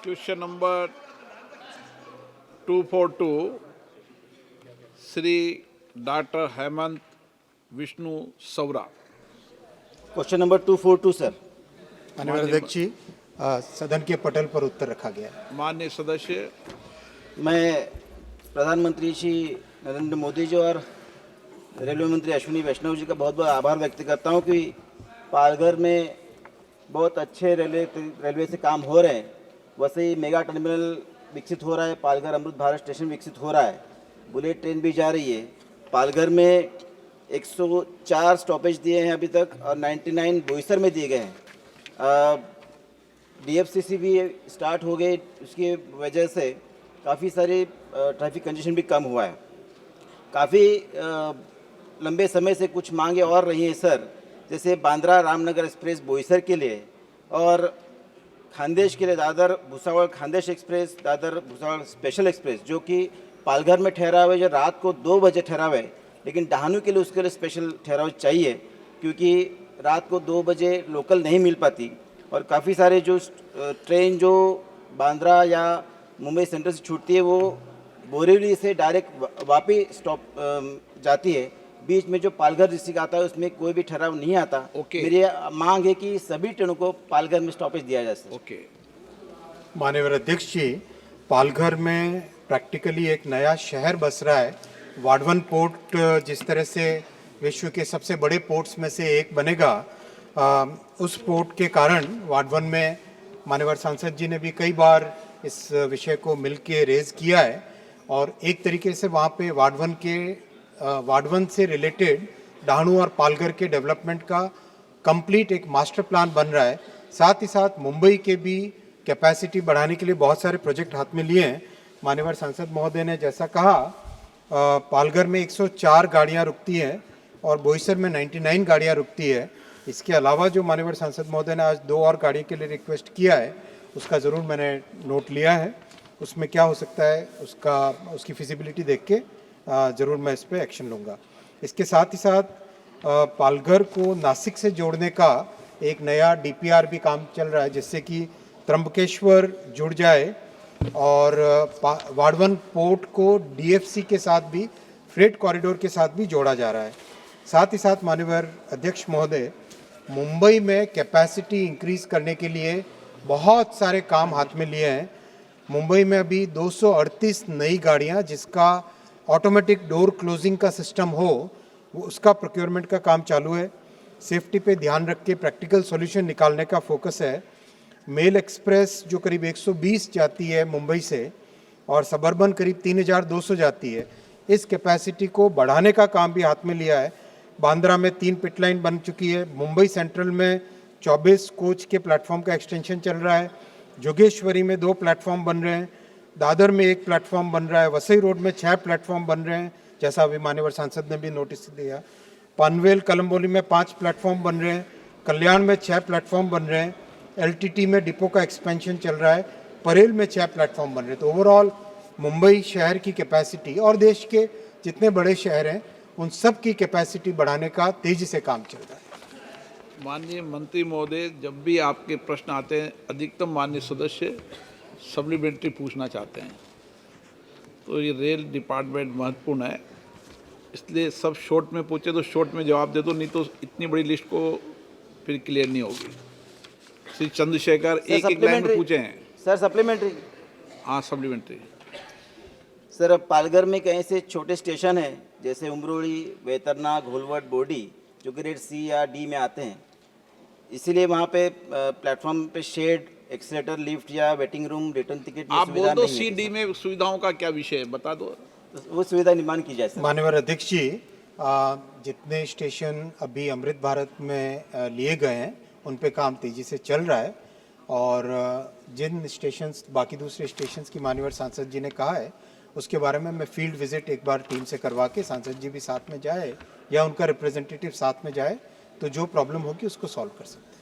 Question number 242, Sri Dr. Hemant Vishnu Saura. Question number 242 sir. माननीय अध्यक्ष जी, सदन के पटल पर उत्तर रखा गया है। माननीय सदस्य, मैं प्रधानमंत्री श्री नरेंद्र मोदी जी और रेलवे मंत्री अश्विनी वैष्णव जी का बहुत बहुत आभार व्यक्त करता हूं कि पालघर में बहुत अच्छे रेलवे से काम हो रहे हैं। वैसे ही मेगा टर्मिनल विकसित हो रहा है, पालघर अमृत भारत स्टेशन विकसित हो रहा है, बुलेट ट्रेन भी जा रही है। पालघर में 104 स्टॉपेज दिए हैं अभी तक और 99 बोईसर में दिए गए हैं। DFCC भी स्टार्ट हो गई, उसकी वजह से काफ़ी सारे ट्रैफिक कंजेशन भी कम हुआ है। काफ़ी लंबे समय से कुछ मांगे और रही हैं सर, जैसे बांद्रा रामनगर एक्सप्रेस बोईसर के लिए और खानदेश के लिए Dadar Bhusawal Khandesh express, Dadar Bhusawal special express जो कि पालघर में ठहरा हुआ है, जो रात को 2 बजे ठहरा हुआ है, लेकिन डहानू के लिए उसके लिए स्पेशल ठहराव चाहिए क्योंकि रात को 2 बजे लोकल नहीं मिल पाती। और काफ़ी सारे जो ट्रेन जो बांद्रा या मुंबई सेंट्रल से छूटती है वो बोरीवली से डायरेक्ट वापस स्टॉप जाती है। बीच में जो पालघर डिस्ट्रिक्ट आता है उसमें कोई भी ठहराव नहीं आता। मेरी मांग है कि सभी ट्रेनों को पालघर में स्टॉपेज दिया जाए सर। माननीय अध्यक्ष जी, पालघर में प्रैक्टिकली एक नया शहर बस रहा है। वाडवन पोर्ट जिस तरह से विश्व के सबसे बड़े पोर्ट्स में से एक बनेगा, उस पोर्ट के कारण वाडवन में माननीय सांसद जी ने भी कई बार इस विषय को मिलके रेज किया है और एक तरीके से वहाँ पे वाडवन से रिलेटेड डहाणू और पालघर के डेवलपमेंट का कंप्लीट एक मास्टर प्लान बन रहा है। साथ ही साथ मुंबई के भी कैपेसिटी बढ़ाने के लिए बहुत सारे प्रोजेक्ट हाथ में लिए हैं। माननीय सांसद महोदय ने जैसा कहा, पालघर में 104 गाड़ियाँ रुकती हैं और बोईसर में 99 गाड़ियाँ रुकती है। इसके अलावा जो माननीय सांसद महोदय ने आज 2 और गाड़ी के लिए रिक्वेस्ट किया है, उसका ज़रूर मैंने नोट लिया है। उसमें क्या हो सकता है उसकी फिजिबिलिटी देख के ज़रूर मैं इस पर एक्शन लूँगा। इसके साथ ही साथ पालघर को नासिक से जोड़ने का एक नया DPR भी काम चल रहा है, जिससे कि त्र्यंबकेश्वर जुड़ जाए और वाडवन पोर्ट को DFC के साथ भी, फ्रेट कॉरिडोर के साथ भी जोड़ा जा रहा है। साथ ही साथ माननीय अध्यक्ष महोदय, मुंबई में कैपेसिटी इंक्रीज करने के लिए बहुत सारे काम हाथ में लिए हैं। मुंबई में अभी 238 नई गाड़ियां जिसका ऑटोमेटिक डोर क्लोजिंग का सिस्टम हो, वो उसका प्रोक्योरमेंट का काम चालू है। सेफ्टी पे ध्यान रख के प्रैक्टिकल सॉल्यूशन निकालने का फोकस है। मेल एक्सप्रेस जो करीब 120 जाती है मुंबई से और सबर्बन करीब 3200 जाती है, इस कैपेसिटी को बढ़ाने का काम भी हाथ में लिया है। बांद्रा में 3 पिट लाइन बन चुकी है। मुंबई सेंट्रल में 24 कोच के प्लेटफॉर्म का एक्सटेंशन चल रहा है। जोगेश्वरी में 2 प्लेटफॉर्म बन रहे हैं। दादर में 1 प्लेटफॉर्म बन रहा है। वसई रोड में 6 प्लेटफॉर्म बन रहे हैं, जैसा अभी माननीय सांसद ने भी नोटिस दिया। पनवेल कलम्बोली में 5 प्लेटफॉर्म बन रहे हैं। कल्याण में 6 प्लेटफॉर्म बन रहे हैं। LTT में डिपो का एक्सपेंशन चल रहा है। परेल में 6 प्लेटफॉर्म बन रहे हैं। तो ओवरऑल मुंबई शहर की कैपेसिटी और देश के जितने बड़े शहर हैं उन सब की कैपेसिटी बढ़ाने का तेजी से काम चल रहा है। माननीय मंत्री महोदय, जब भी आपके प्रश्न आते हैं अधिकतम माननीय सदस्य सप्लीमेंट्री पूछना चाहते हैं, तो ये रेल डिपार्टमेंट महत्वपूर्ण है, इसलिए सब शॉर्ट में पूछे तो शॉर्ट में जवाब दे दो, नहीं तो इतनी बड़ी लिस्ट को फिर क्लियर नहीं होगी। श्री चंद्रशेखर एक लाइन में पूछे हैं सर। सप्लीमेंट्री, हाँ सप्लीमेंट्री। सर अब पालघर में कहीं से छोटे स्टेशन हैं जैसे उमरोड़ी, वेतरना, घोलवट, बोडी जो ग्रेड C या D में आते हैं, इसीलिए वहाँ पे प्लेटफॉर्म पे शेड, एक्सीलेटर, लिफ्ट या वेटिंग रूम, रिटर्न टिकट आप बोल दो C D में सुविधाओं का क्या विषय है, बता दो। वो सुविधा निर्माण की जाए सर। माननीय अध्यक्ष जी, जितने स्टेशन अभी अमृत भारत में लिए गए हैं उन पे काम तेजी से चल रहा है और जिन स्टेशन बाकी दूसरे स्टेशन की माननीय सांसद जी ने कहा है उसके बारे में मैं फील्ड विजिट एक बार टीम से करवा के सांसद जी भी साथ में जाए या उनका रिप्रेजेंटेटिव साथ में जाए तो जो प्रॉब्लम होगी उसको सॉल्व कर सकते हैं।